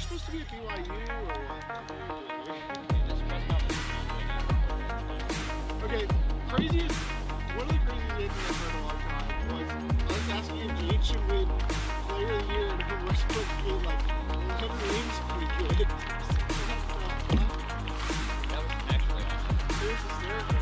supposed to be at BYU or what? Okay, craziest, one of the craziest things I've heard in a long time was us asking if Jade should win Player of the Year and her Westbrook being like, her name's pretty good. That was actually awesome. It was hysterical.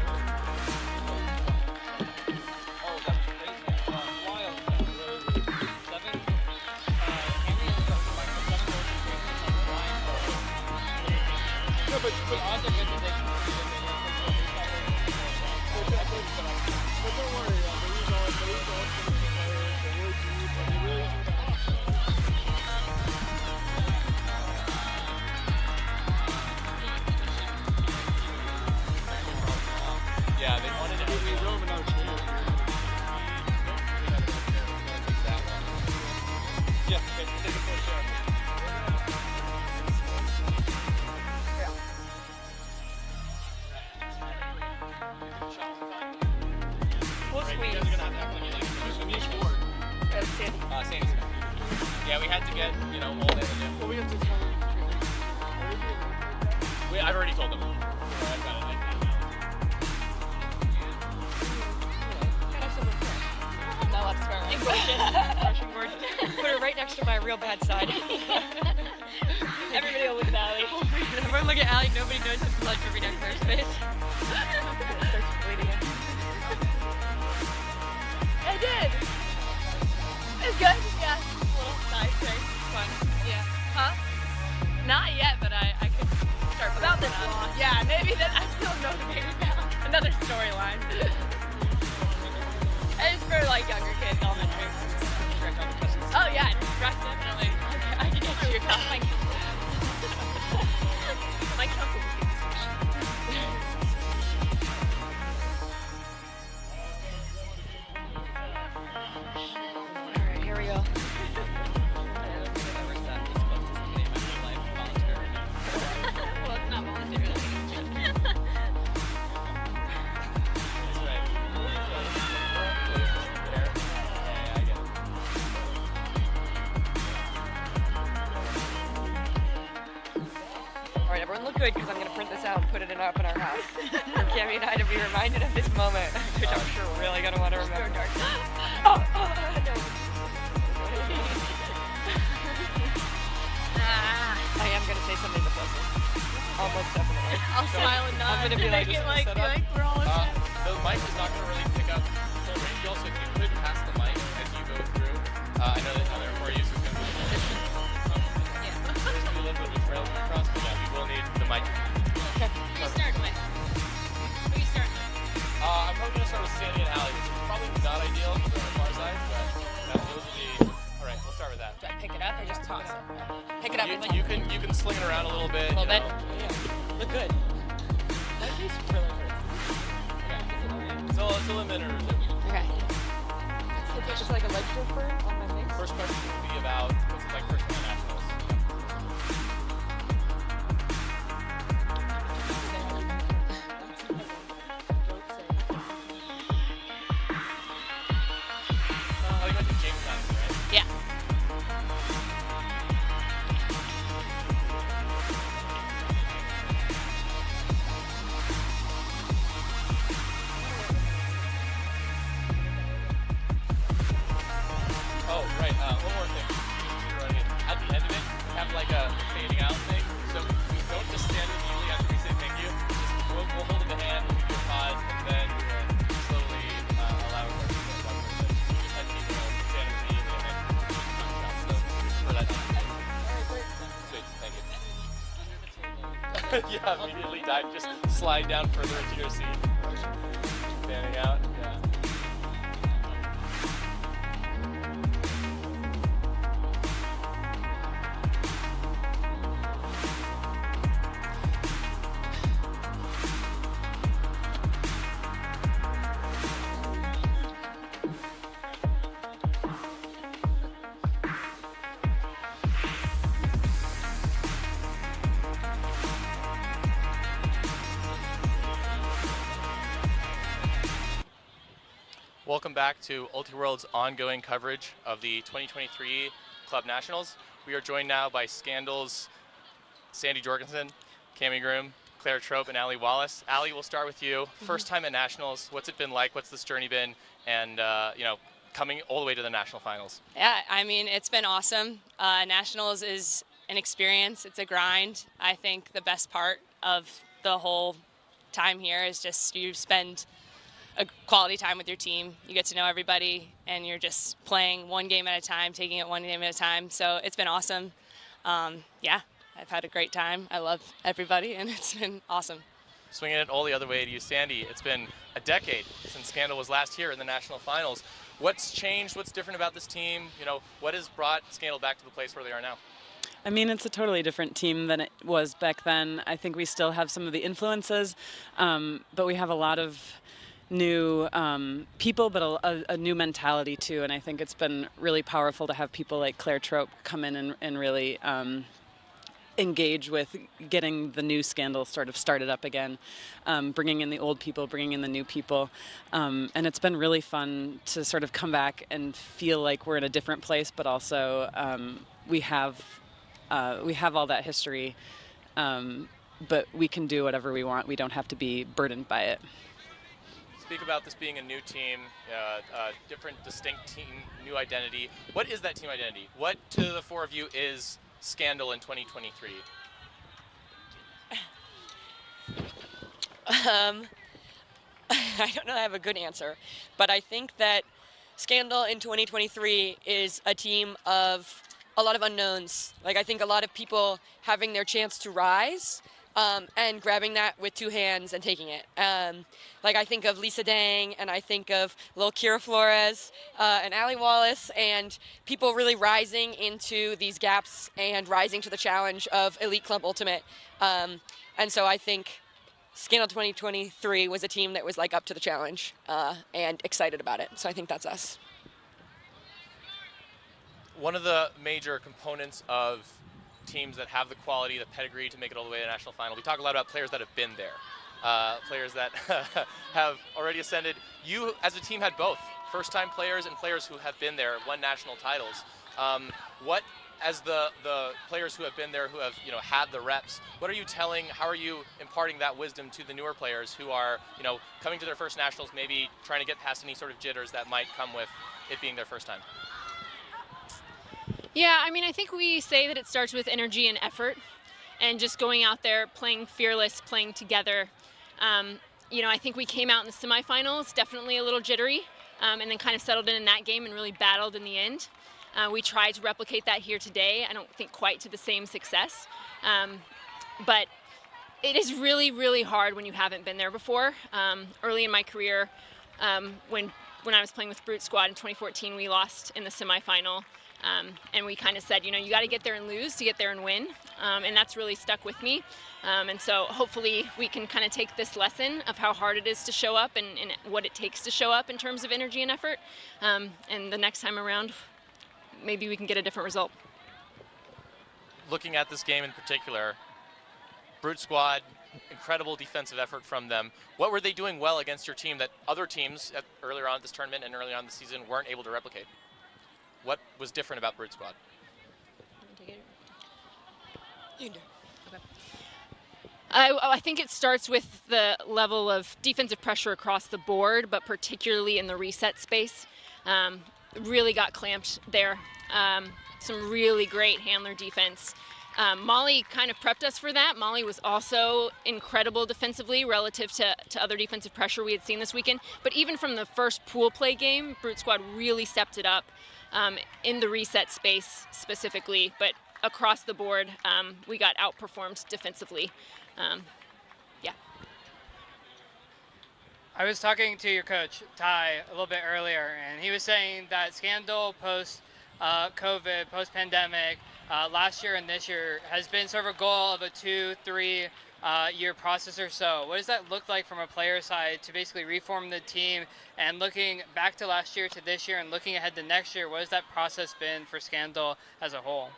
But also good to take but don't worry, they use all the word deep, and they really yeah, they wanted to be don't have another chance. Yeah, take a push share. Yeah, we had to get, you know, all that. Well, we have to tell them. I've already told them. No experiment. Put her right next to my real bad side. Everybody will look at Allie. Everyone look at Allie. Nobody knows the blood dripping down her face. Starts bleeding. I did. It's good. Yeah. A little side thing. Fun. Yeah. Huh? Not yet, but I could start about this long. Yeah, maybe then I feel motivated now. Another storyline. It's for like younger kids, elementary. Oh yeah, definitely. I can answer your comment. My counsel will take this question. Alright, here we go. Well, it's not voluntary. Alright, everyone look good because I'm going to print this out and put it up in our house. For Cammy and I to be reminded of this moment, which I'm sure we're really going to want to remember. No. I am going to say something defensive. Almost definitely. I'll smile and nod. I'm going to be like, we're all the mic is not going to really pick up full range. Also, if you could pass the mic as you go through, I know that other more use is going to be a little bit of a trail across, but yeah, we will need the mic. Okay. Who you starting with? Who you starting with? I'm probably going to start with Sandy and Allie, which is probably not ideal because they're on the far side, but those will be... Alright, we'll start with that. Do I pick it up or just toss it? Pick it up. You can sling it around a little bit. A little bit? Yeah. Look good. My face really hurts. Okay. So it's a limiter. Okay. It's just like a leg stripper on my face. First question will be about what's it like first in the nationals. Yeah. Oh, right. One more thing. At the end of it, we have like a fading out thing. So we don't just stand immediately after we say thank you. Just we'll hold up the hand, we do a pause, and then slowly allow it to go up. Just have people stand immediately and then so for that. Sweet, thank you. Yeah, immediately dive, just slide down further into your seat. Standing out, yeah. welcome back to UltiWorld's ongoing coverage of the 2023 Club Nationals. We are joined now by Scandal's Sandy Jorgensen, Cami Groom, Claire Trope, and Allie Wallace. Allie, we'll start with you. First time at Nationals. What's it been like? What's this journey been? And, coming all the way to the National Finals. Yeah, I mean, it's been awesome. Nationals is an experience. It's a grind. I think the best part of the whole time here is just you spend a quality time with your team. You get to know everybody, and you're just playing one game at a time, taking it one game at a time. So it's been awesome. Yeah, I've had a great time. I love everybody, and it's been awesome. Swinging it all the other way to you, Sandy. It's been a decade since Scandal was last here in the National Finals. What's changed? What's different about this team? What has brought Scandal back to the place where they are now? I mean, it's a totally different team than it was back then. I think we still have some of the influences, but we have a lot of new people, but a new mentality too. And I think it's been really powerful to have people like Claire Trope come in and really engage with getting the new Scandal sort of started up again, bringing in the old people, bringing in the new people. And it's been really fun to sort of come back and feel like we're in a different place, but also we have all that history, but we can do whatever we want. We don't have to be burdened by it. Speak about this being a new team, different, distinct team, new identity. What is that team identity? What, to the four of you, is Scandal in 2023? I don't know I have a good answer, but I think that Scandal in 2023 is a team of a lot of unknowns. Like, I think a lot of people having their chance to rise and grabbing that with two hands and taking it. Like, I think of Lisa Dang, and I think of Lil Kira Flores and Allie Wallace, and people really rising into these gaps and rising to the challenge of Elite Club Ultimate. And so I think Scandal 2023 was a team that was like up to the challenge and excited about it. So I think that's us. One of the major components of teams that have the quality, the pedigree to make it all the way to the national final, we talk a lot about players that have been there, players that have already ascended. You, as a team, had both first-time players and players who have been there, won national titles. What, as the players who have been there, who have had the reps, what are you telling? How are you imparting that wisdom to the newer players who are coming to their first nationals, maybe trying to get past any sort of jitters that might come with it being their first time? Yeah, I mean, I think we say that it starts with energy and effort and just going out there, playing fearless, playing together. I think we came out in the semifinals definitely a little jittery and then kind of settled in that game and really battled in the end. We tried to replicate that here today. I don't think quite to the same success. But it is really, really hard when you haven't been there before. Early in my career, when I was playing with Brute Squad in 2014, we lost in the semifinal. And we kind of said, you got to get there and lose to get there and win. And that's really stuck with me. And so hopefully we can kind of take this lesson of how hard it is to show up and what it takes to show up in terms of energy and effort. And the next time around, maybe we can get a different result. Looking at this game in particular, Brute Squad, incredible defensive effort from them. What were they doing well against your team that other teams earlier on this tournament and earlier on this season weren't able to replicate? What was different about Brute Squad? I think it starts with the level of defensive pressure across the board, but particularly in the reset space. Really got clamped there. Some really great handler defense. Molly kind of prepped us for that. Molly was also incredible defensively relative to other defensive pressure we had seen this weekend. But even from the first pool play game, Brute Squad really stepped it up in the reset space specifically. But across the board, we got outperformed defensively. Yeah. I was talking to your coach, Ty, a little bit earlier, and he was saying that Scandal post-COVID, post-pandemic, last year and this year has been sort of a goal of a 2-3 year process or so. What does that look like from a player side to basically reform the team? And looking back to last year to this year and looking ahead to next year, what has that process been for Scandal as a whole?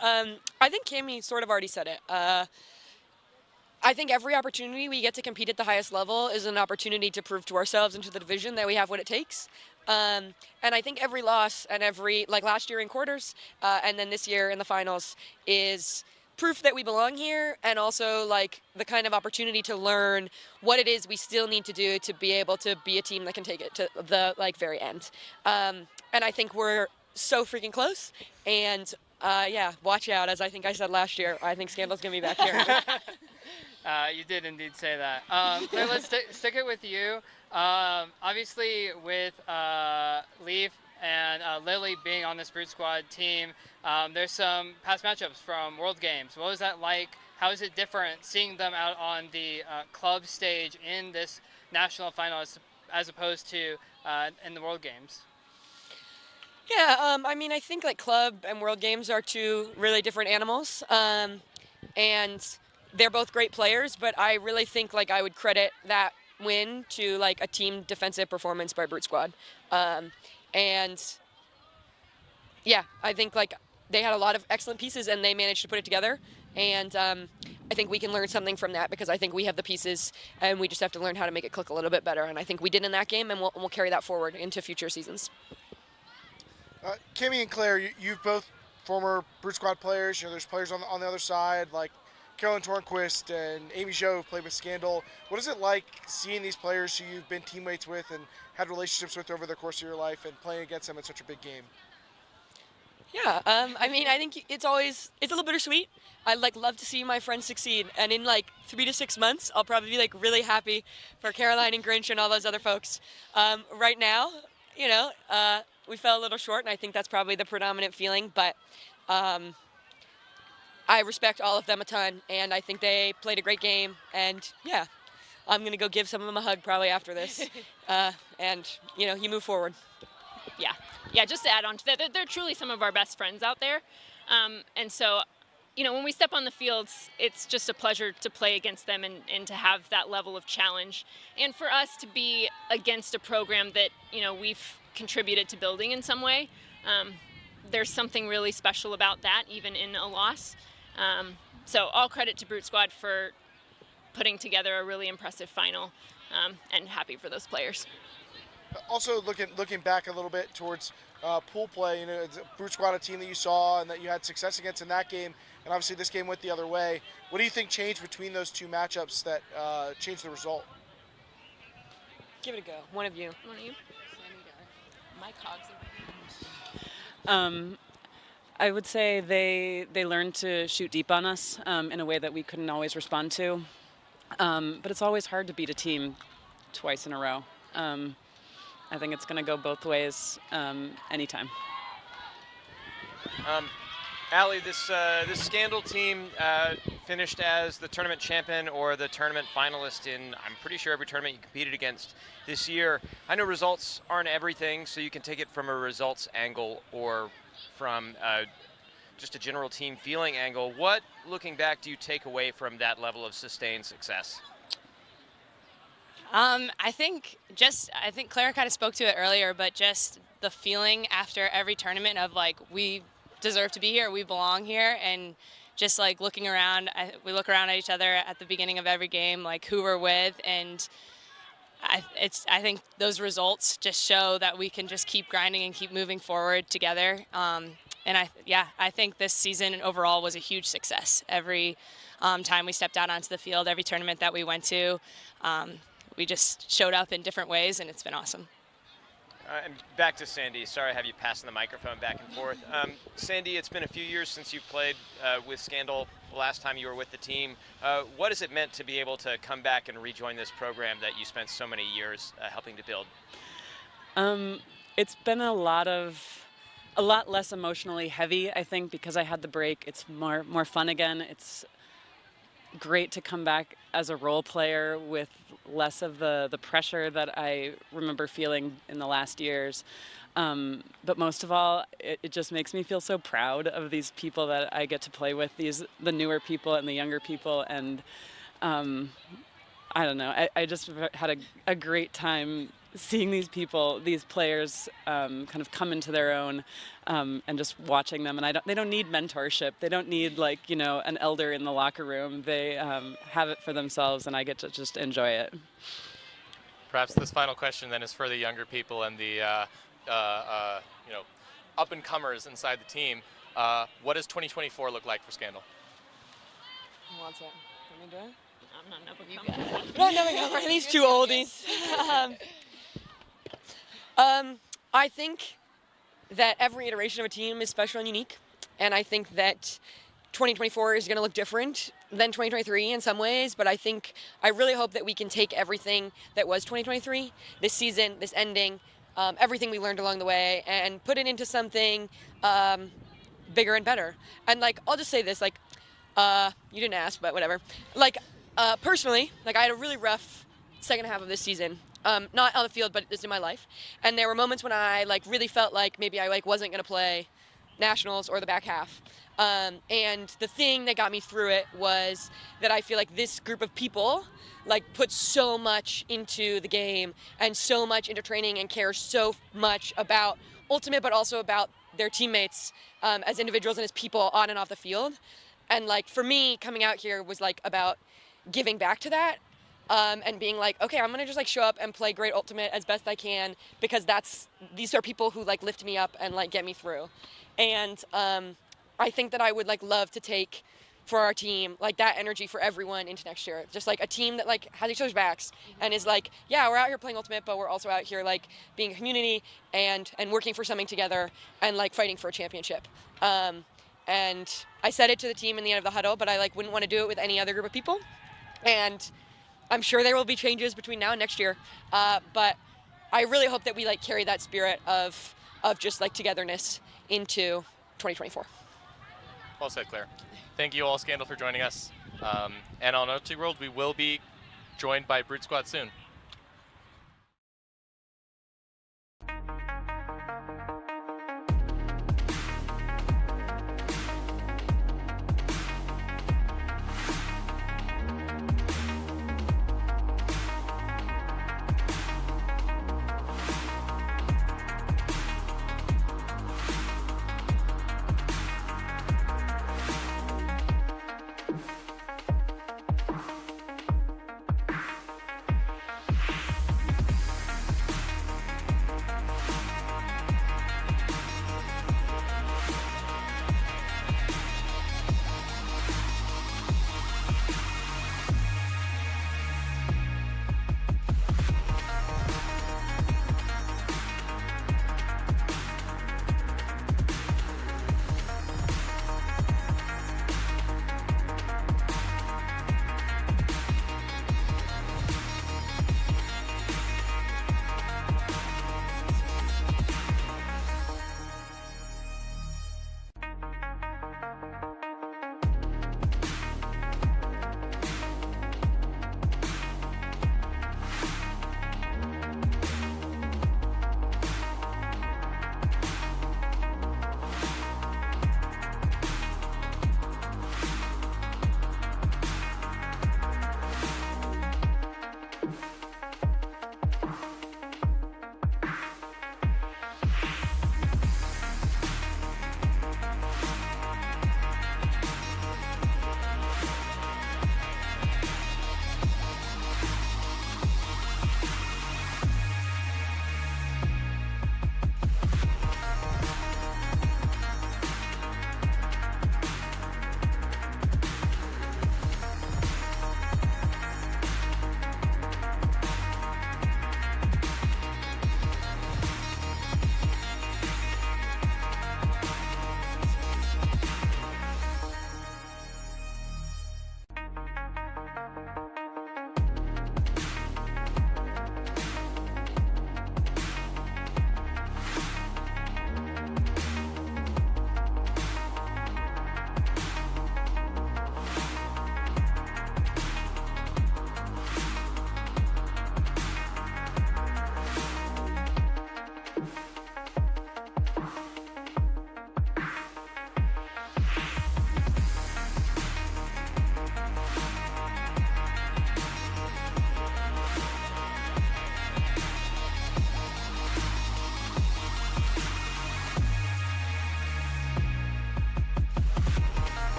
I think Cami sort of already said it. I think every opportunity we get to compete at the highest level is an opportunity to prove to ourselves and to the division that we have what it takes. And I think every loss and like last year in quarters and then this year in the finals is proof that we belong here, and also like the kind of opportunity to learn what it is we still need to do to be able to be a team that can take it to the like very end. And I think we're so freaking close. And yeah, watch out. As I think I said last year, I think Scandal's gonna be back here. You did indeed say that. Claire, let's stick it with you. Obviously, with Leaf and Lily being on this Brute Squad team, there's some past matchups from World Games. What was that like? How is it different seeing them out on the club stage in this national final as opposed to in the World Games? Yeah, I mean, I think like club and World Games are two really different animals. And they're both great players, but I really think like I would credit that win to like a team defensive performance by Brute Squad. And yeah, I think like they had a lot of excellent pieces and they managed to put it together. And I think we can learn something from that because I think we have the pieces and we just have to learn how to make it click a little bit better. And I think we did in that game, and we'll carry that forward into future seasons. Kimmy and Claire, you've both former Brute Squad players. You know, there's players on the other side like Carolyn Tornquist and Amy Zhou played with Scandal. What is it like seeing these players who you've been teammates with and had relationships with over the course of your life and playing against them in such a big game? Yeah, I mean, I think it's a little bittersweet. I like love to see my friends succeed, and in like 3 to 6 months, I'll probably be like really happy for Caroline and Grinch and all those other folks. Right now, you know, we fell a little short, and I think that's probably the predominant feeling, but I respect all of them a ton, and I think they played a great game, and yeah, I'm going to go give some of them a hug probably after this, and, you know, you move forward. Yeah, just to add on to that, they're truly some of our best friends out there, and so, you know, when we step on the fields, it's just a pleasure to play against them and to have that level of challenge, and for us to be against a program that, you know, we've contributed to building in some way. There's something really special about that, even in a loss. So all credit to Brute Squad for putting together a really impressive final, and happy for those players. Also, looking back a little bit towards pool play, you know, it's Brute Squad, a team that you saw and that you had success against in that game, and obviously this game went the other way. What do you think changed between those two matchups that changed the result? Give it a go. One of you. My cogs I would say they learned to shoot deep on us in a way that we couldn't always respond to. But it's always hard to beat a team twice in a row. I think it's going to go both ways anytime. Allie, this Scandal team finished as the tournament champion or the tournament finalist in, I'm pretty sure, every tournament you competed against this year. I know results aren't everything, so you can take it from a results angle or from just a general team feeling angle. What, looking back, do you take away from that level of sustained success? I think Claire kind of spoke to it earlier, but just the feeling after every tournament of like, we deserve to be here, we belong here, and just like looking around, we look around at each other at the beginning of every game, like who we're with, and I think those results just show that we can just keep grinding and keep moving forward together. And I think this season overall was a huge success. Every time we stepped out onto the field, every tournament that we went to, we just showed up in different ways, and it's been awesome. And back to Sandy. Sorry I have you passing the microphone back and forth. Sandy, it's been a few years since you played with Scandal the last time you were with the team. What has it meant to be able to come back and rejoin this program that you spent so many years helping to build? It's been a lot less emotionally heavy, I think, because I had the break. It's more fun again. It's great to come back as a role player with less of the pressure that I remember feeling in the last years. But most of all, it just makes me feel so proud of these people that I get to play with, the newer people and the younger people. And I don't know, I just had a great time seeing these people, these players, kind of come into their own, and just watching them. And they don't need mentorship. They don't need an elder in the locker room. They have it for themselves, and I get to just enjoy it. Perhaps this final question then is for the younger people and the up and comers inside the team. What does 2024 look like for Scandal? Who wants it? Let me do it. I'm not an up-and-comer. No, no, these two oldies. I think that every iteration of a team is special and unique, and I think that 2024 is going to look different than 2023 in some ways, but I really hope that we can take everything that was 2023, this season, this ending, everything we learned along the way, and put it into something bigger and better. And I'll just say this, you didn't ask, but whatever. Personally, I had a really rough second half of this season. Not on the field, but just in my life. And there were moments when I really felt like maybe I wasn't going to play nationals or the back half. And the thing that got me through it was that I feel like this group of people put so much into the game and so much into training and care so much about Ultimate, but also about their teammates as individuals and as people on and off the field. And for me, coming out here was about giving back to that. And being okay, I'm gonna just show up and play great Ultimate as best I can, because these are people who lift me up and get me through. And I think that I would love to take for our team that energy for everyone into next year. Just a team that has each other's backs and is yeah, we're out here playing Ultimate, but we're also out here being a community and working for something together and fighting for a championship. And I said it to the team in the end of the huddle, but I wouldn't want to do it with any other group of people. And I'm sure there will be changes between now and next year, but I really hope that we carry that spirit of just togetherness into 2024. Well said, Claire. Thank you all, Scandal, for joining us. And on OT World, we will be joined by Brute Squad soon.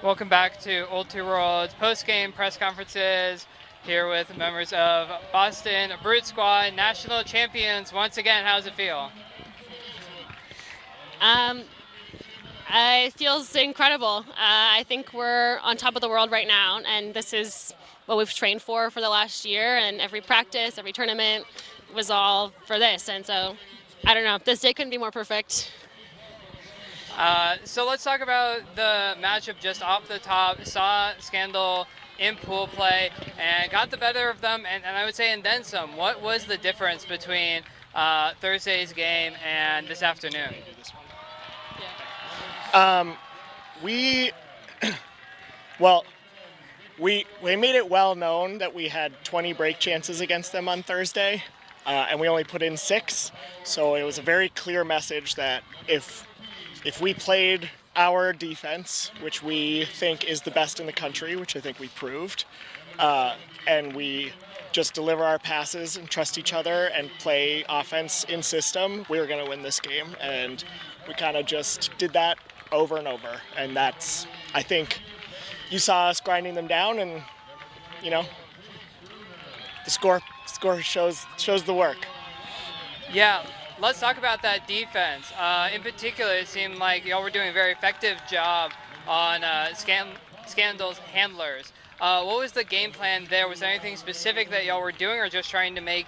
Welcome back to Old Two Worlds post-game press conferences here with members of Boston Brute Squad, national champions. Once again, how does it feel? It feels incredible. I think we're on top of the world right now, and this is what we've trained for the last year, and every practice, every tournament was all for this. And so, I don't know, this day couldn't be more perfect. So let's talk about the matchup just off the top. Saw Scandal in pool play and got the better of them, and I would say and then some. What was the difference between Thursday's game and this afternoon? We made it well known that we had 20 break chances against them on Thursday, and we only put in 6. So it was a very clear message that if we played our defense, which we think is the best in the country, which I think we proved, and we just deliver our passes and trust each other and play offense in system, we were going to win this game. And we kind of just did that over and over. And that's, I think, you saw us grinding them down, and, the score shows the work. Yeah. Let's talk about that defense. In particular, it seemed like y'all were doing a very effective job on Scandal's handlers. What was the game plan there? Was there anything specific that y'all were doing, or just trying to make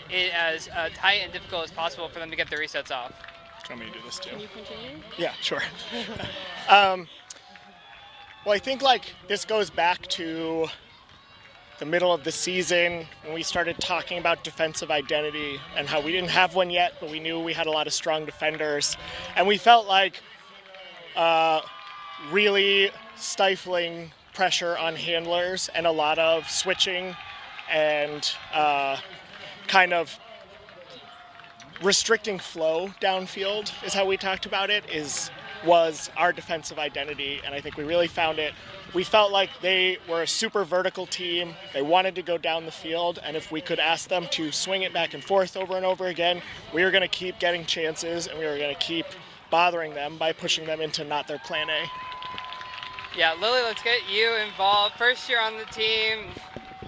it as tight and difficult as possible for them to get the resets off? Do you want me to do this too? Can you continue? Yeah, sure. Well, I think this goes back to the middle of the season when we started talking about defensive identity and how we didn't have one yet, but we knew we had a lot of strong defenders. And we felt like really stifling pressure on handlers and a lot of switching and kind of restricting flow downfield is how we talked about it, was our defensive identity. And I think we really found it. We felt like they were a super vertical team. They wanted to go down the field, and if we could ask them to swing it back and forth over and over again, we were going to keep getting chances, and we were going to keep bothering them by pushing them into not their plan A. Yeah, Lily, let's get you involved. First year on the team,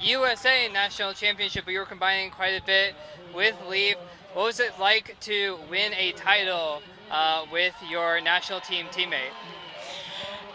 USA National Championship, but you were combining quite a bit with Leaf. What was it like to win a title with your national team teammate?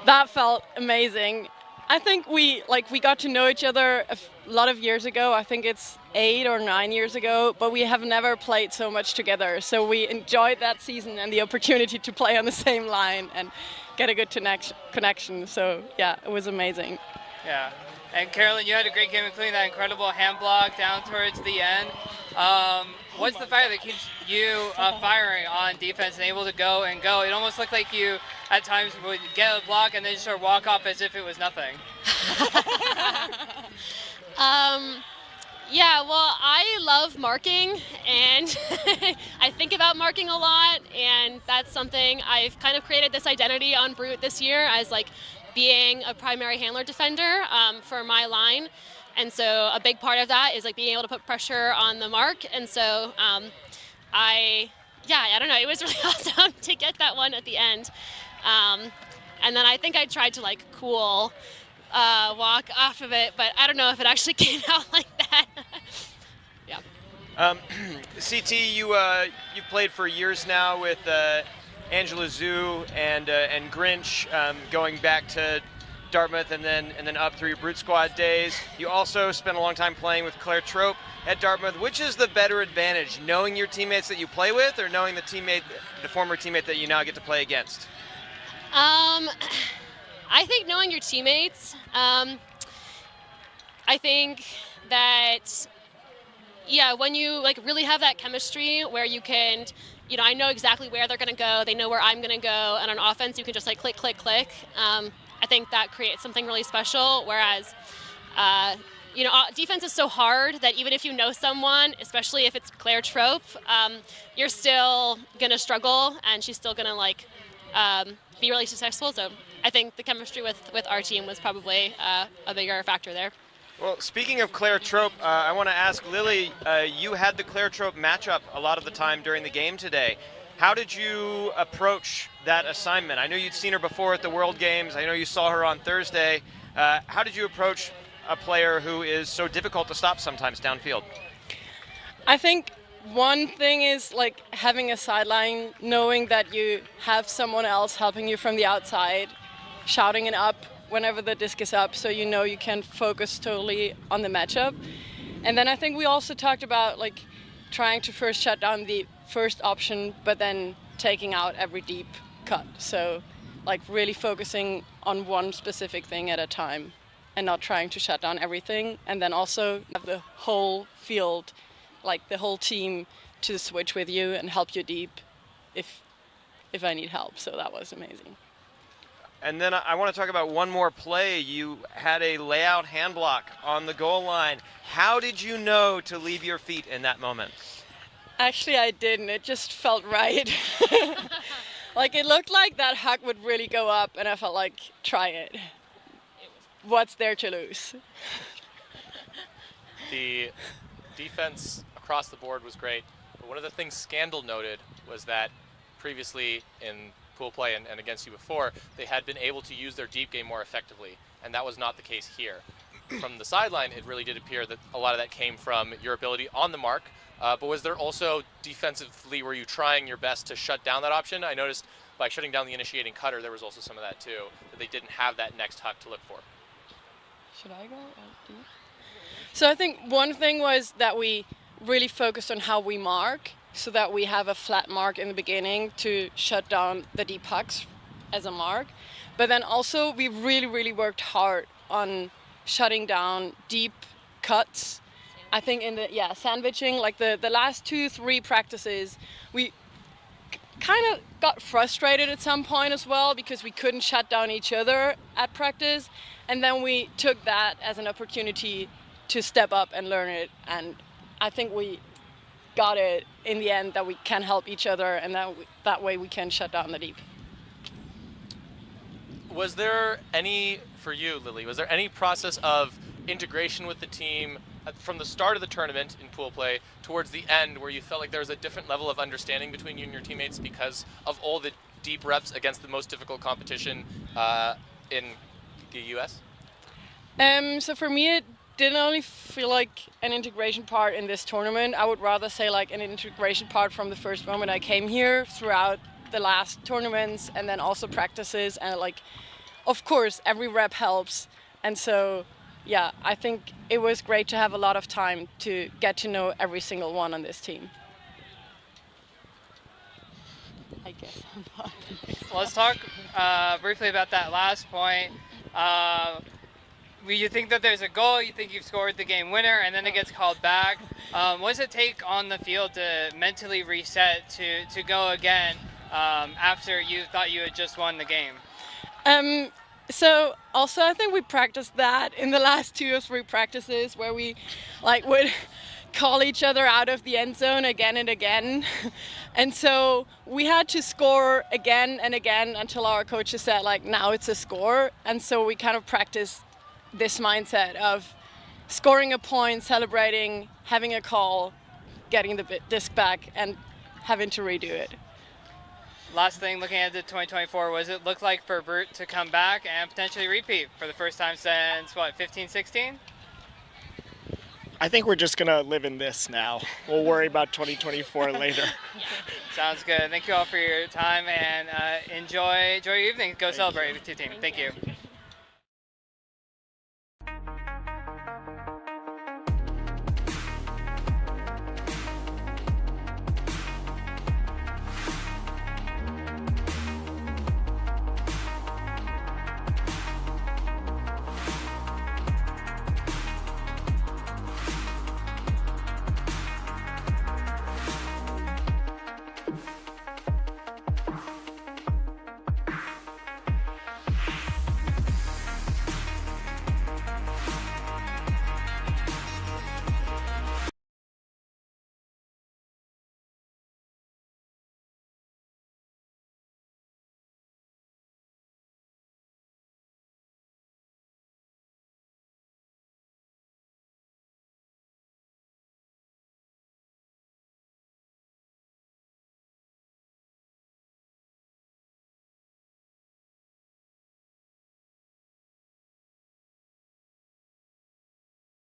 That felt amazing. I think we got to know each other a lot of years ago. I think it's 8 or 9 years ago, but we have never played so much together. So we enjoyed that season and the opportunity to play on the same line and get a good connection. So yeah, it was amazing. Yeah. And Carolyn, you had a great game, including that incredible hand block down towards the end. What's the fire that keeps you firing on defense and able to go and go? It almost looked like you, at times, would get a block and then just sort of walk off as if it was nothing. Yeah, well, I love marking, and I think about marking a lot, and that's something I've kind of created this identity on Brute this year as being a primary handler defender for my line. And so a big part of that is being able to put pressure on the mark. And so I don't know, it was really awesome to get that one at the end. And then I think I tried to cool walk off of it, but I don't know if it actually came out like that. Yeah. CT, you played for years now with Angela Zhu and Grinch, going back to Dartmouth and then up through your Brute Squad days. You also spent a long time playing with Claire Trope at Dartmouth. Which is the better advantage, knowing your teammates that you play with, or knowing the former teammate that you now get to play against? I think knowing your teammates. I think that when you really have that chemistry where you can, I know exactly where they're gonna go. They know where I'm gonna go, and on offense you can just click, click, click. I think that creates something really special, whereas, defense is so hard that even if you know someone, especially if it's Claire Trope, you're still going to struggle, and she's still going to, be really successful. So I think the chemistry with our team was probably a bigger factor there. Well, speaking of Claire Trope, I want to ask Lily, you had the Claire Trope matchup a lot of the time during the game today. How did you approach that assignment? I know you'd seen her before at the World Games. I know you saw her on Thursday. How did you approach a player who is so difficult to stop sometimes downfield? I think one thing is like having a sideline, knowing that you have someone else helping you from the outside, shouting it up whenever the disc is up, so you know you can focus totally on the matchup. And then I think we also talked about like trying to first shut down the first option, but then taking out every deep cut. So like really focusing on one specific thing at a time and not trying to shut down everything. And then also have the whole field, like the whole team, to switch with you and help you deep if I need help. So that was amazing. And then I want to talk about one more play. You had a layout hand block on the goal line. How did you know to leave your feet in that moment? Actually, I didn't. It just felt right. Like it looked like that huck would really go up, and I felt like, try it. What's there to lose? The defense across the board was great, but one of the things Scandal noted was that previously in pool play and against you before, they had been able to use their deep game more effectively, and that was not the case here. From the sideline, it really did appear that a lot of that came from your ability on the mark, but was there also defensively, were you trying your best to shut down that option? I noticed by shutting down the initiating cutter, there was also some of that too, that they didn't have that next huck to look for. Should I go out deep? So I think one thing was that we really focused on how we mark, so that we have a flat mark in the beginning to shut down the deep hucks as a mark. But then also we really worked hard on shutting down deep cuts. I think in the sandwiching, like the last 2-3 practices, we kind of got frustrated at some point as well because we couldn't shut down each other at practice, and then we took that as an opportunity to step up and learn it, and I think we got it in the end that we can help each other, and that way we can shut down the deep. Was there any, for you, Lily, was there any process of integration with the team from the start of the tournament in pool play towards the end where you felt like there was a different level of understanding between you and your teammates because of all the deep reps against the most difficult competition in the US? So for me, it didn't only feel like an integration part in this tournament. I would rather say like an integration part from the first moment I came here throughout the last tournaments, and then also practices, and like, of course, every rep helps. And so, yeah, I think it was great to have a lot of time to get to know every single one on this team. I guess I'm not. Well, let's talk briefly about that last point. You think that there's a goal, you think you've scored the game winner, and then it gets called back. What does it take on the field to mentally reset to go again after you thought you had just won the game? So also I think we practiced that in the last 2 or 3 practices where we like would call each other out of the end zone again and again. And so we had to score again and again until our coaches said like, now it's a score. And so we kind of practiced this mindset of scoring a point, celebrating, having a call, getting the disc back, and having to redo it. Last thing, looking at the 2024, what does it look like for Brute to come back and potentially repeat for the first time since, 15, 16? I think we're just going to live in this now. We'll worry about 2024 later. Sounds good. Thank you all for your time, and enjoy your evening. Go celebrate with your team. Thank you.